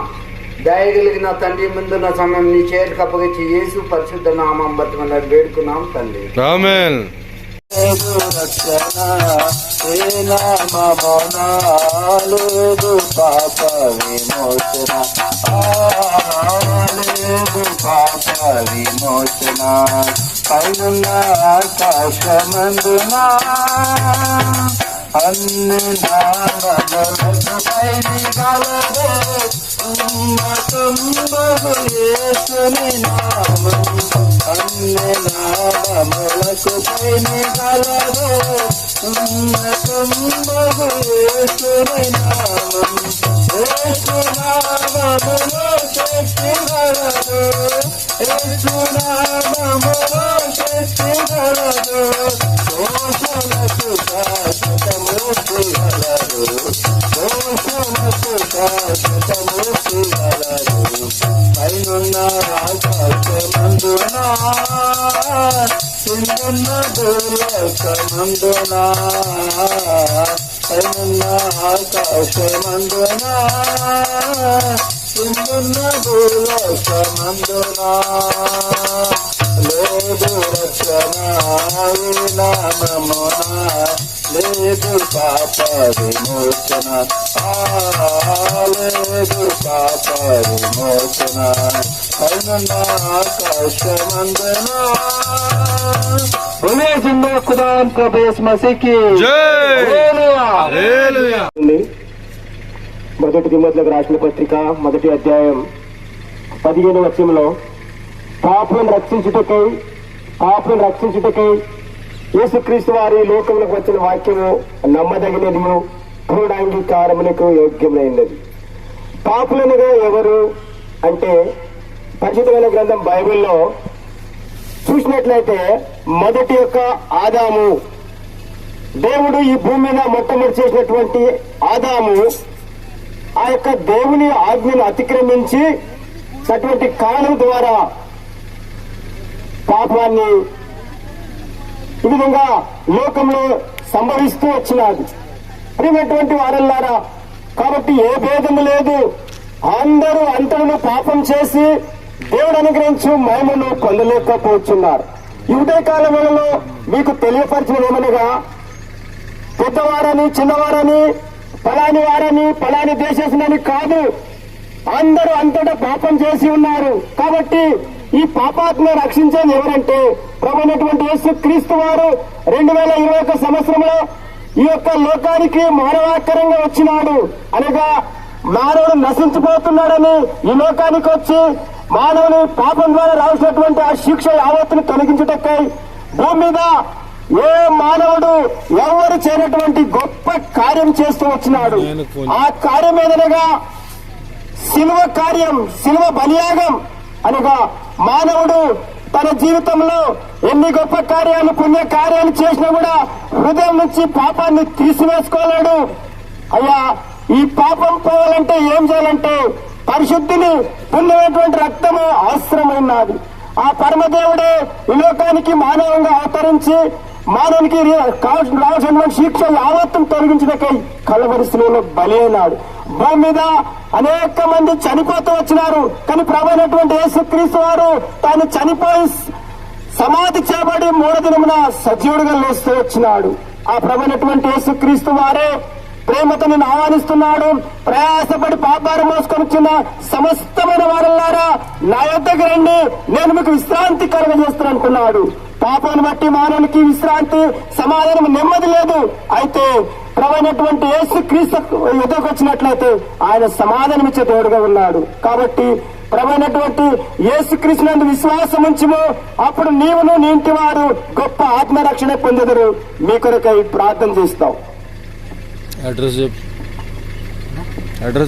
దయగలిగిన తండ్రి, ముందున్న సమయం నీ చేతికి అప్పగించి యేసు పరిశుద్ధ నామం బట్టి మనం వేడుకున్నాం తండ్రి. ఆమేన్. పాప విమోచన, పైనున్న ఆకాశమందున అన్ని నామములకు పైని గలదే ఉన్నతంబగు యేసుని నామం. అన్ని నామములకు పైని గలదే ఉన్నతంబగు యేసుని నామం. యేసు నామములో శక్తి గలదు, యేసు నామములో శక్తి గలదు. దోషములకు శాశ్వతముక్తి గలదు, దోషములకు శాశ్వతముక్తి గలదు. పైనున్న ఆకాశమందున కిందున్న భూలోకమందున పైనున్న ఆకాశమందున కిందున్న భూలోకమందున లేదు రక్షణ ఈ నామమున, లేదు పాప విమోచన, లేదు పాప విమోచన. పైనున్న ఆకాశమందున खुदा प्रभु यीशु मसीह की హల్లెలూయా. మొదటి తిమోతిలకు రాసిన పత్రిక 1వ అధ్యాయం 15వ వచనంలో పాపులను రక్షించుటకై యేసుక్రీస్తు వారి లోకములకు వచ్చిన వాక్యము నమ్మదగినది, పూర్ణాంగీకారమునకు యోగ్యమైనది. పాపులనగా ఎవరు అంటే పరిశుద్ధమైన గ్రంథం బైబిల్లో చూసినట్లయితే మొదటి యొక్క ఆదాము, దేవుడు ఈ భూమి మీద మొట్టమొదటి చేసినటువంటి ఆదాము ఆ యొక్క దేవుని ఆజ్ఞను అతిక్రమించి అటువంటి కారణం ద్వారా పాపాన్ని ఈ విధంగా లోకంలో సంభవిస్తూ వచ్చినది. ప్రియమైనటువంటి వారల్లారా, కాబట్టి ఏ భేదము లేదు, అందరూ అంతలో పాపం చేసి దేవుడు అనుగ్రహించు మహిమను పొందలేకపోతున్నారు. ఈ ఉదయకాలంలో మీకు తెలియపరిచిన ఏమనగా, పెద్దవారని చిన్నవారని ఫలాని వారని ఫలాని దేశస్తులని కాదు, అందరూ అంతటా పాపం చేసి ఉన్నారు. కాబట్టి ఈ పాపాత్మను రక్షించేది ఎవరంటే ప్రభువైనటువంటి యేసుక్రీస్తు వారు 2021 సంవత్సరంలో ఈ యొక్క లోకానికి మానవాకరంగా వచ్చినాడు. అనగా మానవుడు నశించిపోతున్నాడని ఈ లోకానికి వచ్చి మానవుని పాపం ద్వారా రావాల్సినటువంటి ఆ శిక్ష యావత్తును తొలగించుటకై భూమి మీద ఏ మానవుడు ఎవరు చేయనటువంటి గొప్ప కార్యం చేస్తూ వచ్చినాడు. ఆ కార్యం ఏదనగా శిలువ కార్యం, శిలువ బలియాగం. అనగా మానవుడు తన జీవితంలో ఎన్ని గొప్ప కార్యాలు పుణ్య కార్యాలు చేసినా కూడా హృదయం నుంచి పాపాన్ని తీసివేసుకోలేడు. అయ్యా, ఈ పాపం పోవాలంటే ఏం చేయాలంటే పరిశుద్ధిని పొందినటువంటి రక్తము అవసరమైనది. ఆ పరమదేవుడే ఈ లోకానికి మానవంగా అవతరించి మానవునికి రావాల్సినటువంటి శిక్ష యావత్తును తొలగించడానికై కల్వరి శిలువలో బలి అయినాడు. భూమి మీద అనేక మంది చనిపోతూ వచ్చినారు. కానీ ప్రభువైనటువంటి యేసుక్రీస్తు వారు తాను చనిపోయి సమాధి చేయబడి 3వ దినమున సజీవుడిగా లేస్తూ వచ్చినాడు. ఆ ప్రభువైనటువంటి యేసుక్రీస్తు వారే ప్రేమతో నిన్ను ఆహ్వానిస్తున్నాడు. ప్రయాసపడి పాపాలు మోసుకొని వచ్చిన సమస్తమైన వారల్లారా నా యొద్దకు రండి, నేను మీకు విశ్రాంతి కలుగజేస్తాను అంటున్నాడు. పాపాన్ని బట్టి మానవునికి విశ్రాంతి, సమాధానం, నెమ్మది లేదు. అయితే ప్రభువైనటువంటి యేసుక్రీస్తు ఎదురుకు వచ్చినట్లయితే ఆయన సమాధానం ఇచ్చే దేవుడుగా ఉన్నాడు. కాబట్టి ప్రభువైనటువంటి యేసుక్రీస్తునందు విశ్వాసం ఉంచుము, అప్పుడు నీవును నీ ఇంటి వారు గొప్ప ఆత్మరక్షణ పొందెదరు. మీ కొరకై ప్రార్థన చేస్తాం. అడ్రస్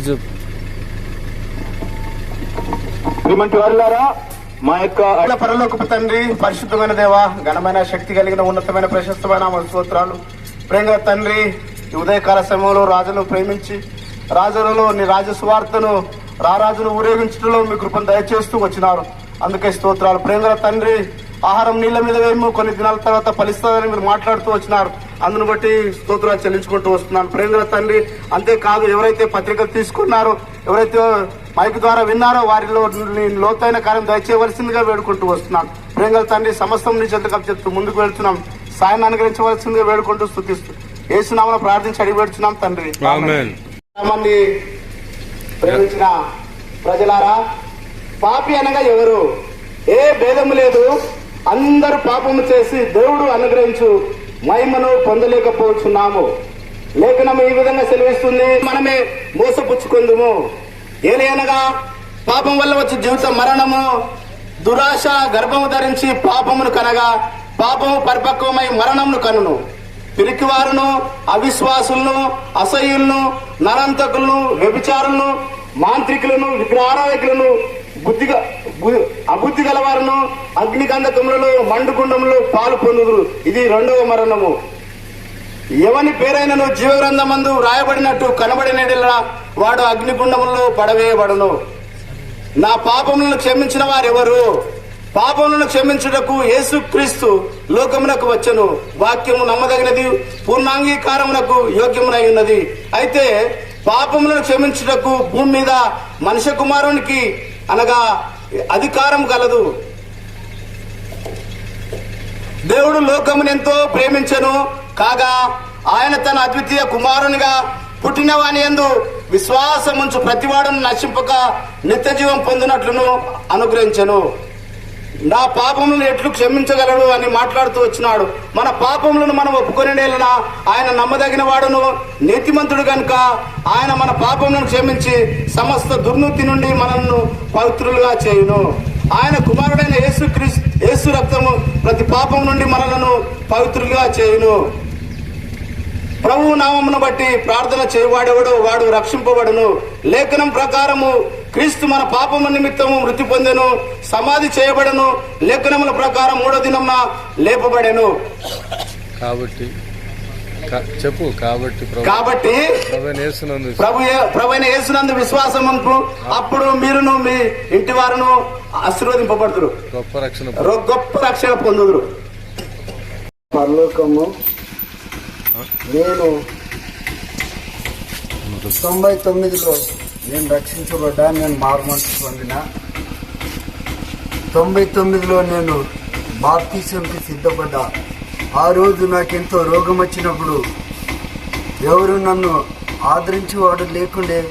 చెప్పు. శ్రీమంతి వారులారా, మా యొక్క పరలోకపు తండ్రి, పరిశుద్ధమైన దేవ, ఘనమైన శక్తి కలిగిన ఉన్నతమైన ప్రశస్తమైన స్తోత్రాలు. ప్రేమ తండ్రి, ఈ ఉదయకాల సమయంలో రాజును ప్రేమించి రాజులలో నీ రాజ సువార్తను రారాజును ఊరేగించడంలో మీ కృపను దయచేస్తూ వచ్చినారు. అందుకే స్తోత్రాలు. ప్రేమ తండ్రి, ఆహారం నీళ్ల మీద వేయము, కొన్ని దినాల తర్వాత ఫలిస్తుందని మీరు మాట్లాడుతూ వచ్చినారు. అందును బట్టి స్తోత్రాలు చెల్లించుకుంటూ వస్తున్నాను. ప్రేమ తండ్రి, అంతేకాదు ఎవరైతే పత్రికలు తీసుకున్నారో, ఎవరైతే మైక్ ద్వారా విన్నారో వారిలో లోతైన కార్యం దయచేయవలసిందిగా వేడుకుంటూ వస్తున్నాను. ప్రేమ తండ్రి, సమస్తం నీ చెంతకు చెప్తూ ముందుకు వెళ్తున్నాం. సాయాన్ని అనుగ్రహించవలసిందిగా వేడుకుంటూ స్తుతిస్తూ యేసునామమున ప్రార్థించి అడిగి పెడుతున్నాం తండ్రి. మంది ప్రేమించిన ప్రజలారా, పాపి అనగా ఎవరు? ఏ భేదము లేదు, అందరూ పాపము చేసి దేవుడు అనుగ్రహించు మహిమను పొందలేకపోతున్నాము. లేఖనం ఈ విధంగా సెలవిస్తుంది, మనమే మోసపుచ్చుకుందుము. ఏలయనగా పాపం వల్ల వచ్చే జీవిత మరణము, దురాశ గర్భము ధరించి పాపమును కనగా పాపము పరిపక్వమై మరణమును కనును. పిరికివారును, అవిశ్వాసులను, అసహ్యులను, నరంతకులను, వ్యభిచారులను, మాంత్రికులను, విగ్రహారాధకులను, అబుద్ధి గలవారును అగ్నిగంధకములలో మండుగుండములో పాలు పొందుదురు. ఇది 2వ మరణము. ఎవని పేరైనను జీవగ్రంథమందు రాయబడినట్టు కనబడినట్లా వాడు అగ్నిగుండములలో పడవేయబడును. నా పాపములను క్షమించిన వారెవరు? పాపములను క్షమించుటకు యేసుక్రీస్తు లోకమునకు వచ్చెను. వాక్యము నమ్మదగినది, పూర్ణాంగీకారమునకు యోగ్యమునై ఉన్నది. అయితే పాపములను క్షమించుటకు భూమి మీద మనుష్య కుమారునికి అనగా అధికారం కలదు. దేవుడు లోకమును ఎంతో ప్రేమించెను కాగా ఆయన తన అద్వితీయ కుమారునిగా పుట్టిన వాని యందు విశ్వాసముంచు ప్రతివాడును నశింపక నిత్య జీవం పొందినట్లును అనుగ్రహించెను. నా పాపములను ఎట్లు క్షమించగలడు అని మాట్లాడుతూ వచ్చినాడు. మన పాపములను మనం ఒప్పుకొనేలా ఆయన నమ్మదగిన వాడును, నీతిమంతుడు కనుక ఆయన మన పాపములను క్షమించి సమస్త దుర్నీతి నుండి మనల్ని పవిత్రులుగా చేయును. ఆయన కుమారుడైన యేసు రక్తము ప్రతి పాపం నుండి మనలను పవిత్రులుగా చేయును. ప్రభువు నామమును బట్టి ప్రార్థన చేయవాడెవడో వాడు రక్షింపబడును. లేఖనం ప్రకారము క్రీస్తు మన పాపము నిమిత్తము మృతి పొందెను, సమాధి చేయబడను, లేఖనముల ప్రకారం 3వ దినమున లేపబడెను. కాబట్టి ప్రభువైన యేసునందు విశ్వాసముందు అప్పుడు మీరును మీ ఇంటి వారును ఆశీర్వదింపబడుదురు, గొప్ప రక్షణ పొందుదురు. పరలోకము నేను 99లో నేను రక్షించబడ్డా, నేను మారుమనసు పొందిన. 99లో నేను బాప్తిజంకి సిద్ధపడ్డా. ఆ రోజు నాకెంతో రోగం వచ్చినప్పుడు ఎవరు నన్ను ఆదరించేవాడు లేకుండే.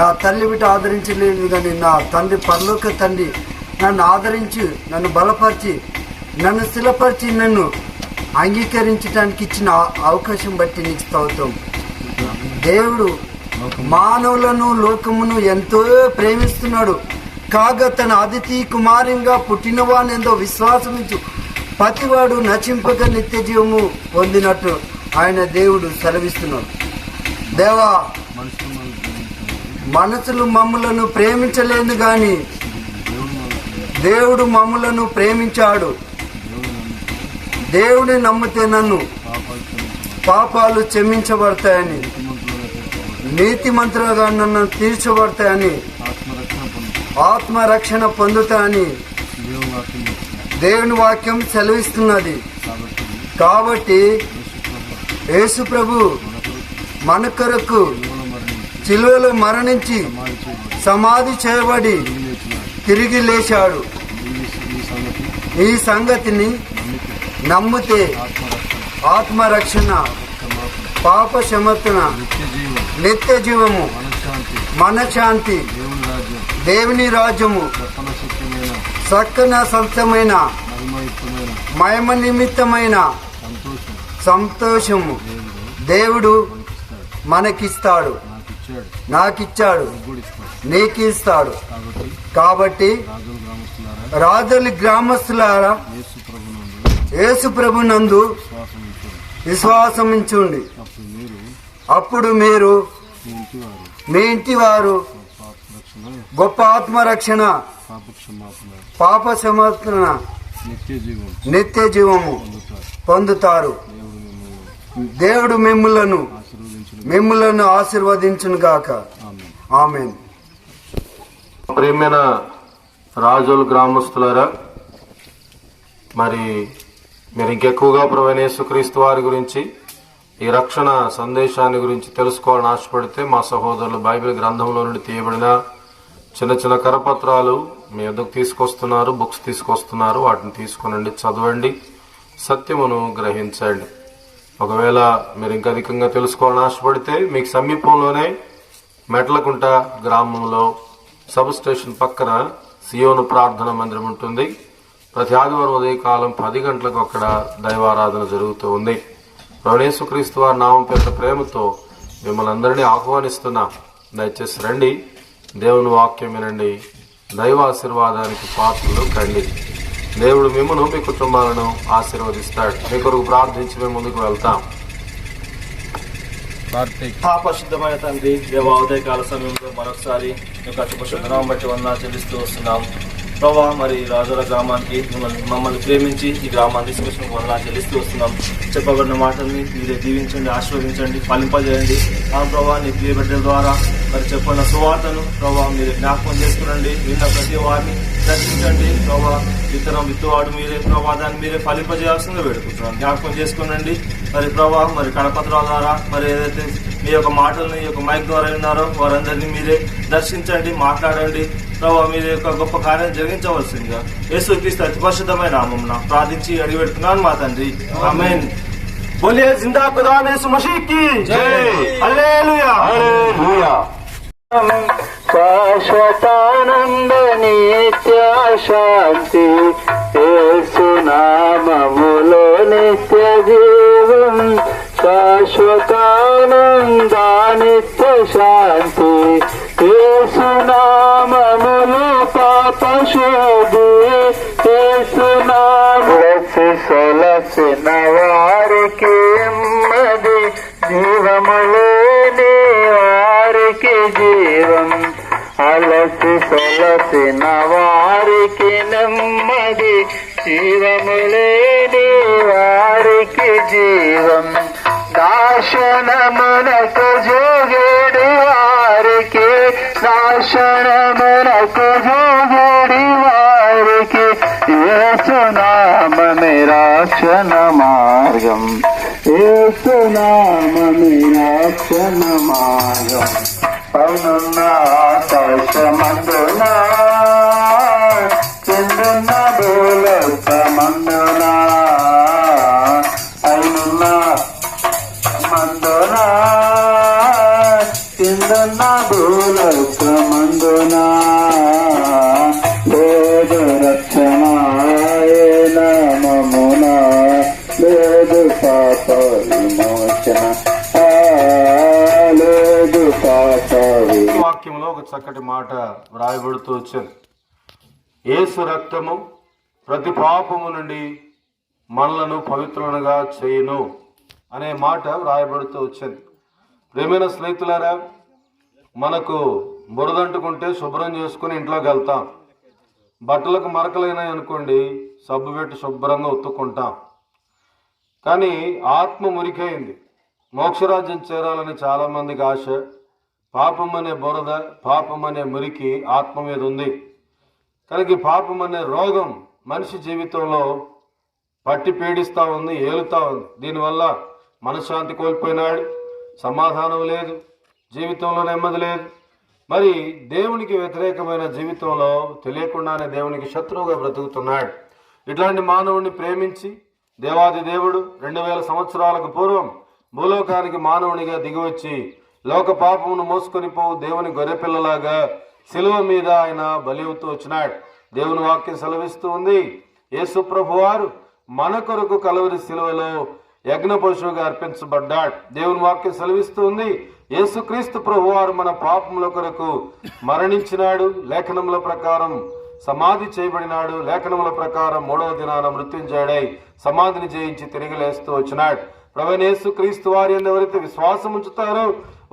నా తల్లి బిడ్డ ఆదరించలేదు, కానీ నా తండ్రి, పరలోక తండ్రి నన్ను ఆదరించి, నన్ను బలపరిచి, నన్ను స్థిరపరిచి, నన్ను అంగీకరించడానికి ఇచ్చిన అవకాశం బట్టి నీకు స్తోత్రం. దేవుడు మానవులను, లోకమును ఎంతో ప్రేమిస్తున్నాడు కాగా తన అతిథి కుమారంగా పుట్టినవాని ఎంతో విశ్వాసమించు ప్రతివాడు నశింపక నిత్య జీవము పొందినట్టు ఆయన దేవుడు సెలవిస్తున్నాడు. దేవా, మనసులు మమ్ములను ప్రేమించలేదు గాని దేవుడు మమ్ములను ప్రేమించాడు. దేవుని నమ్మితే నన్ను పాపాలు క్షమించబడతాయని, నీతిమంతులుగా నన్ను తీర్చబడతాయని, ఆత్మరక్షణ పొందుతాయని దేవుని వాక్యం సెలవిస్తున్నది. కాబట్టి యేసు ప్రభు మన కొరకు సిలువలో మరణించి సమాధి చేయబడి తిరిగి లేచాడు. ఈ సంగతిని నమ్మితే ఆత్మరక్షణ, పాప క్షమాపణ, నిత్య జీవము, మనశ్శాంతి, దేవుని రాజ్యము, సక్కన సత్యమైన మహిమ నిమిత్తమైన సంతోషము దేవుడు మనకిస్తాడు, నాకిచ్చాడు, నీకు ఇస్తాడు. కాబట్టి రాజుల గ్రామస్తులారా యేసు ప్రభునందు విశ్వాసమించుండి. అప్పుడు మీరు, మీ ఇంటి వారు గొప్ప ఆత్మరక్షణ, పాప క్షమాపణ, నిత్య జీవము పొందుతారు. దేవుడు మిమ్ములను ఆశీర్వదించును గాక. ఆమేన్. ప్రియమైన రాజుల గ్రామస్తులారా, మరి మీరు ఇంకెక్కువగా ప్రభువైన యేసుక్రీస్తు వారి గురించి, ఈ రక్షణ సందేశాన్ని గురించి తెలుసుకోవాలని ఆశపడితే మా సహోదరులు బైబిల్ గ్రంథంలో నుండి తీయబడిన చిన్న చిన్న కరపత్రాలు మీ వద్దకు తీసుకొస్తున్నారు, బుక్స్ తీసుకొస్తున్నారు. వాటిని తీసుకునండి, చదవండి, సత్యమును గ్రహించండి. ఒకవేళ మీరు ఇంకా అధికంగా తెలుసుకోవాలని ఆశపడితే మీకు సమీపంలోనే మెట్లకుంట గ్రామంలో సబ్ స్టేషన్ పక్కన సియోను ప్రార్థన మందిరం ఉంటుంది. ప్రతి ఆదివారం ఉదయకాలం 10 గంటలకు అక్కడ దైవారాధన జరుగుతూ ఉంది. యేసుక్రీస్తు వారి నామం పేరిట ప్రేమతో మిమ్మల్ని అందరినీ ఆహ్వానిస్తున్నాం. దయచేసి రండి, దేవుని వాక్యం వినండి, దైవాశీర్వాదానికి పాత్రలు కండి. దేవుడు మిమ్మను, మీ కుటుంబాలను ఆశీర్వదిస్తాడు. మీ కొరకు ప్రార్థించి మేము ముందుకు వెళ్తాం. పరిశుద్ధమైన తండ్రి, దేవ ఉదయకాల సమయంలో మరొకసారి యొక్క శుభనామం బట్టి వందనాలు చెల్లిస్తూ వస్తున్నాం. ప్రభా మరి రాజుల గ్రామానికి మమ్మల్ని ప్రేమించి ఈ గ్రామాన్ని తీసుకొచ్చిన వందనాలు చెల్లిస్తూ వస్తున్నాం. చెప్పబడిన మాటల్ని మీరే దీవించండి, ఆశీర్వదించండి, ఫలింపజేయండి. ఆ ప్రభా నీ ప్రియ బిడ్డల ద్వారా మరి చెప్పిన సువార్తను ప్రభా మీరు జ్ఞాపకం చేసుకునండి. విన్న ప్రతి వారిని రక్షించండి ప్రభా. విత్తనం విత్తువాడు మీరే ప్రభా, దాన్ని మీరే ఫలింపజేయాల్సిందిగా వేడుకుంటున్నాం. జ్ఞాపకం చేసుకునండి మరి ప్రభా. మరి కడపత్రాల ద్వారా మరి ఏదైతే మీ యొక్క మాటల్ని ఈ యొక్క మైక్ ద్వారా విన్నారో వారందరినీ మీరే దర్శించండి, మాట్లాడండి ప్రభా. మీరు యొక్క గొప్ప కార్యం జరిగించవలసిందిగా యేసుక్రీస్తు అతి పరిశుద్ధమైన నామమున ప్రార్థించి అడిగి పెడుతున్నాను మా తండ్రి, ఆమేన్. బోలియే జిందా ఖుదా యేసు మసీహ్ కి జై. హల్లెలూయా, హల్లెలూయా. శాశ్వతానంద నిత్య శాంతి యేసు నామములో నిత్య జీవం. శాశ్వతానంద నిత్య శాంతి యేసు నామములో పాప శోధి. యేసు నామసి సొలసిన వారికి ఎమ్మది జీవములేని వారికి జీవం. అలసి సొలసిన వారికి నెమ్మది జీవములేని వారికి జీవం. నాశనమునకు జోగేడి వారికి నాశనమునకు జోగేడి వారికి యేసు నామమే రక్షణ మార్గం. యేసు నామమే రక్షణ మార్గం. పైనున్న ఆకాశమందున కిందున్న భూలోకమందున పైనున్న మందున కిందున్న భూలోకమందున లేదు రక్షణ ఏ నామమున లేదు పాప విమోచన లేదు పాప. వాక్యంలో ఒక చక్కటి మాట వ్రాయబడుతూ వచ్చింది. యేసు రక్తము ప్రతి పాపము నుండి మనలను పవిత్రులుగా చేయును అనే మాట వ్రాయబడుతూ వచ్చింది. ప్రియమైన స్నేహితులారా, మనకు బురదంటుకుంటే శుభ్రం చేసుకుని ఇంట్లోకి వెళ్తాం. బట్టలకు మరకలైనాయి అనుకోండి, సబ్బు పెట్టి శుభ్రంగా ఉత్తుకుంటాం. కానీ ఆత్మ మురికైంది. మోక్షరాజ్యం చేరాలని చాలామందికి ఆశ. పాపం అనే బురద, పాపం అనే మురికి ఆత్మ మీద ఉంది. కనుక ఈ పాపం అనే రోగం మనిషి జీవితంలో పట్టి పీడిస్తూ ఉంది, ఏలుతూ ఉంది. దీనివల్ల మనశ్శాంతి కోల్పోయినాడు, సమాధానం లేదు, జీవితంలో నెమ్మది లేదు. మరి దేవునికి వ్యతిరేకమైన జీవితంలో తెలియకుండానే దేవునికి శత్రువుగా బ్రతుకుతున్నాడు. ఇట్లాంటి మానవుడిని ప్రేమించి దేవాది దేవుడు 2000 సంవత్సరాలకు పూర్వం భూలోకానికి మానవునిగా దిగివచ్చి లోక పాపమును మోసుకొని పోవు దేవుని గొర్రెపిల్లలాగా శిలువ మీద ఆయన బలి అవుతూ వచ్చినాడు. దేవుని వాక్యం సెలవిస్తూ ఉంది, యేసు ప్రభువారు మన కొరకు కలవరి శిలువలో యజ్ఞ పశువుగా అర్పించబడ్డాడు. దేవుని వాక్యం సెలవిస్తూ ఉంది, యేసుక్రీస్తు ప్రభువారు మన పాపముల కొరకు మరణించినాడు, లేఖనముల ప్రకారం సమాధి చేయబడినాడు, లేఖనముల ప్రకారం 3వ దినాన మృత్యుంజయుడై సమాధిని జయించి తిరిగి లేస్తూ వచ్చినాడు. ప్రభువైన యేసుక్రీస్తు వారి యందు ఎవరైతే విశ్వాసం ఉంచుతారో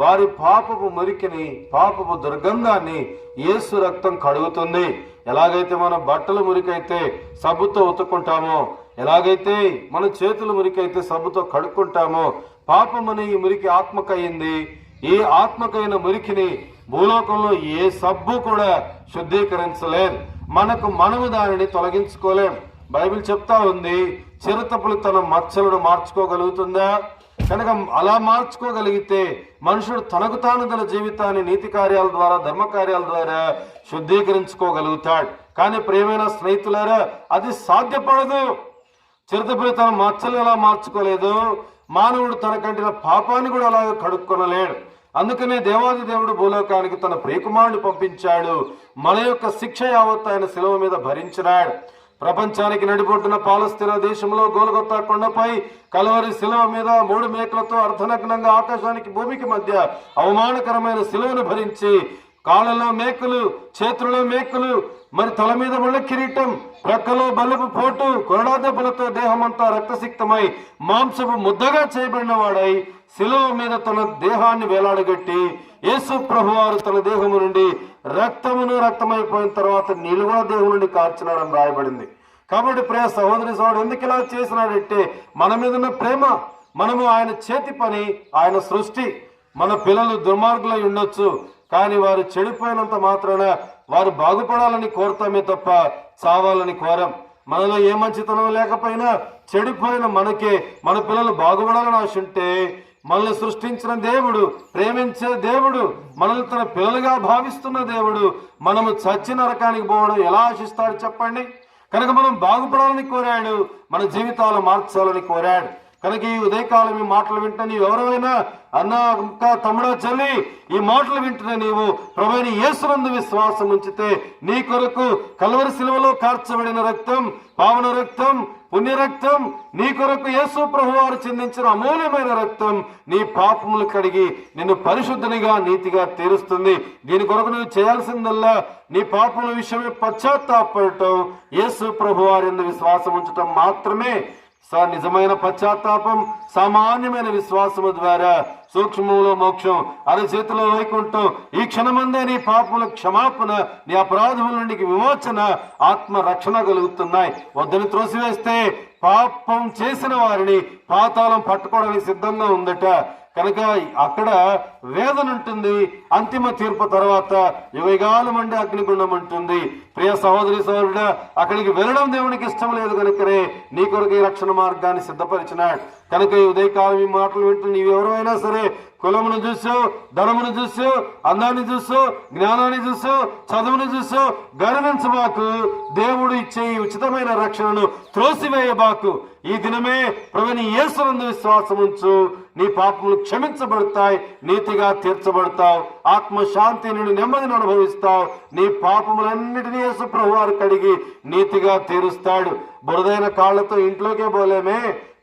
వారి పాపపు మురికిని, పాపపు దుర్గంధాన్ని యేసు రక్తం కడుగుతుంది. ఎలాగైతే మన బట్టలు మురికైతే సబ్బుతో ఉతుక్కుంటామో, ఎలాగైతే మన చేతులు మురికైతే సబ్బుతో కడుక్కుంటామో, పాపం అనే ఈ మురికి ఆత్మకయింది. ఈ ఆత్మకైన మురికిని భూలోకంలో ఏ సబ్బు కూడా శుద్ధీకరించలేదు. మనము దానిని తొలగించుకోలేం. బైబిల్ చెప్తా ఉంది, చిరుతపులు తన మచ్చలను మార్చుకోగలుగుతుందా? కనుక అలా మార్చుకోగలిగితే మనుషుడు తనకు తాను తన జీవితాన్ని నీతి కార్యాల ద్వారా, ధర్మ కార్యాల ద్వారా శుద్ధీకరించుకోగలుగుతాడు. కానీ ప్రియమైన స్నేహితులారా, అది సాధ్యపడదు. చిరుతపులు తన మచ్చలు ఎలా మార్చుకోలేదు, మానవుడు తన కంటిన పాపాన్ని కూడా అలాగే కడుక్కొనలేడు. అందుకనే దేవాది దేవుడు భూలోకానికి తన ప్రియకుమారుని పంపించాడు. మన యొక్క శిక్ష యావత్ ఆయన శిలువ మీద భరించినాడు. ప్రపంచానికి నడిబొడ్డున పాలస్తీనా దేశంలో గోల్గొతా కొండపై కలవరి శిలువ మీద 3 మేకలతో అర్ధనగ్నంగా ఆకాశానికి భూమికి మధ్య అవమానకరమైన శిలువను భరించి కాళ్ళలో మేకులు, చేతులలో మేకులు, మరి తల మీద ముళ్ళ కిరీటం, ప్రక్కలో బల్లపు పోటు, కొరడా దెబ్బలతో దేహమంతా రక్తసిక్తమై మాంసపు ముద్దగా చేయబడిన వాడై శిలువ మీద తన దేహాన్ని వేలాడగట్టి యేసు ప్రభువారు తన దేహము నుండి రక్తమైపోయిన తర్వాత నీళ్లు కూడా దేహం నుండి కార్చినాడని రాయబడింది. కాబట్టి ప్రియ సహోదరి సోదరుడు ఎందుకు ఇలా చేసినాడంటే మన మీద ఉన్న ప్రేమ. మనము ఆయన చేతి పని, ఆయన సృష్టి. మన పిల్లలు దుర్మార్గులై ఉండొచ్చు, కానీ వారు చెడిపోయినంత మాత్రాన వారు బాగుపడాలని కోరుతామే తప్ప చావాలని కోరం. మనలో ఏ మంచితనం లేకపోయినా చెడిపోయిన మనకే మన పిల్లలు బాగుపడాలని ఆశ ఉంటే, మనల్ని సృష్టించిన దేవుడు, ప్రేమించే దేవుడు, మనల్ని తన పిల్లలుగా భావిస్తున్న దేవుడు మనము చచ్చిన నరకానికి పోవడం ఎలా ఆశిస్తాడు చెప్పండి? కనుక మనం బాగుపడాలని కోరాడు, మన జీవితాలు మార్చాలని కోరాడు. కనుక ఈ ఉదయకాలం ఈ మాటలు వింటున్న నీవు ఎవరైనా అన్న అక్క తమ్ముడా చెల్లి, ఈ మాటలు వింటున్న నీవు ప్రభువైన యేసునందు విశ్వాసం ఉంచితే నీ కొరకు కల్వరి శిలువలో కార్చబడిన రక్తం, పావన రక్తం, పుణ్య రక్తం, నీ కొరకు యేసు ప్రభువారు చెందించిన అమూల్యమైన రక్తం నీ పాపములు కడిగి నిన్ను పరిశుద్ధనిగా నీతిగా తీరుస్తుంది. దీని కొరకు నువ్వు చేయాల్సిందల్లా నీ పాపముల విషయమే పశ్చాత్తాపడటం, యేసు ప్రభువారి యందు విశ్వాసం ఉంచటం మాత్రమే. నిజమైన పశ్చాత్తాపం సామాన్యమైన విశ్వాసము ద్వారా సూక్ష్మంలో మోక్షం, అరచేతిలో వైకుంఠం. ఈ క్షణమందే నీ పాపముల క్షమాపణ, నీ అపరాధముల నుండి విమోచన, ఆత్మ రక్షణ కలుగుతున్నాయి. వద్దని త్రోసివేస్తే పాపం చేసిన వారిని పాతాళం పట్టుకోవడానికి సిద్ధంగా ఉందట. కనుక అక్కడ వేదన ఉంటుంది. అంతిమ తీర్పు తర్వాత యుగయుగాలు మండే అగ్నిగుండం ఉంటుంది. ప్రియ సహోదరి సహోదరుడా, అక్కడికి వెళ్ళడం దేవునికి ఇష్టం లేదు కనుకనే నీ కొరకు ఈ రక్షణ మార్గాన్ని సిద్ధపరిచినాడు. కనుక ఈ ఉదయకాలం ఈ మాటలు వింటూ నీవెవరైనా సరే కులమును చూసో, ధనమును చూసో, అందాన్ని చూసో, జ్ఞానాన్ని చూసో, చదువును చూసో గర్వించబాకు. దేవుడు ఇచ్చే ఈ ఉచితమైన రక్షణను త్రోసివేయబాకు. ఈ దినమే ప్రభువైన యేసునందు విశ్వాసం ఉంచు. నీ పాపములు క్షమించబడతాయి, నీతిగా తీర్చబడతావు, ఆత్మశాంతి నుండి నెమ్మదిని అనుభవిస్తావు. నీ పాపములన్నిటినీ యేసు ప్రభువారు కడిగి నీతిగా తీరుస్తాడు. బురదైన కాళ్లతో ఇంట్లోకే పోలేమే,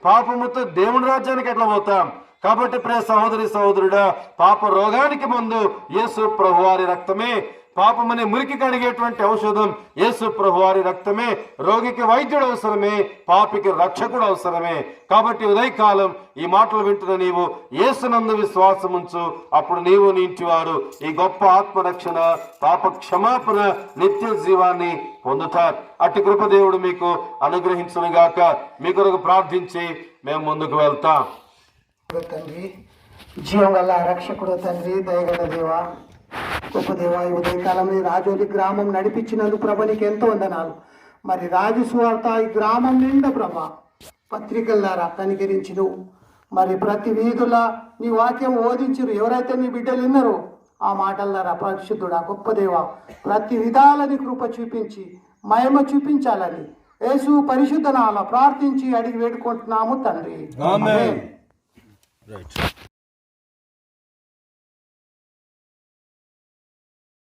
పాపముతో దేవుని రాజ్యానికి ఎట్లా పోతాం? కాబట్టి ప్రియ సహోదరి సహోదరుడా, పాప రోగానికి మందు యేసు ప్రభువారి రక్తమే. పాపమనే మురికి కడిగేటువంటి ఔషధం యేసు ప్రభువారి రక్తమే. రోగికి వైద్యుడు అవసరమే, పాపికి రక్షకుడు అవసరమే. కాబట్టి ఉదయకాలం ఈ మాటలు వింటున్న నీవు యేసునందు విశ్వాసం ఉంచు. అప్పుడు నీవు నీ ఇంటి వారు ఈ గొప్ప ఆత్మరక్షణ, పాప క్షమాపణ, నిత్య జీవాన్ని పొందుతారు. అట్టి కృప దేవుడు మీకు అనుగ్రహించునుగాక. మీ కొరకు ప్రార్థించి మేము ముందుకు వెళ్తాం. తండ్రి, జీవం గల రక్షకుడు తండ్రి, దయగల దేవా, గొప్ప దేవా, ఈ ఉదయకాలంలో రాజోలి గ్రామం నడిపించినందుకు ప్రభ నీకు ఎంతో వందనాలు. మరి రాజు సువార్త ఈ గ్రామం నిండా ప్రభ పత్రికల ద్వారా కనికరించును. మరి ప్రతి వీధుల నీ వాక్యం ఓదించురు. ఎవరైతే నీ బిడ్డలు విన్నారో ఆ మాటల ద్వారా పరిశుద్ధుడా, గొప్ప దేవా, ప్రతి విధాలని కృప చూపించి మహిమ చూపించాలని యేసు పరిశుద్ధ నామమున ప్రార్థించి అడిగి వేడుకుంటున్నాము తండ్రి. ఆమేన్.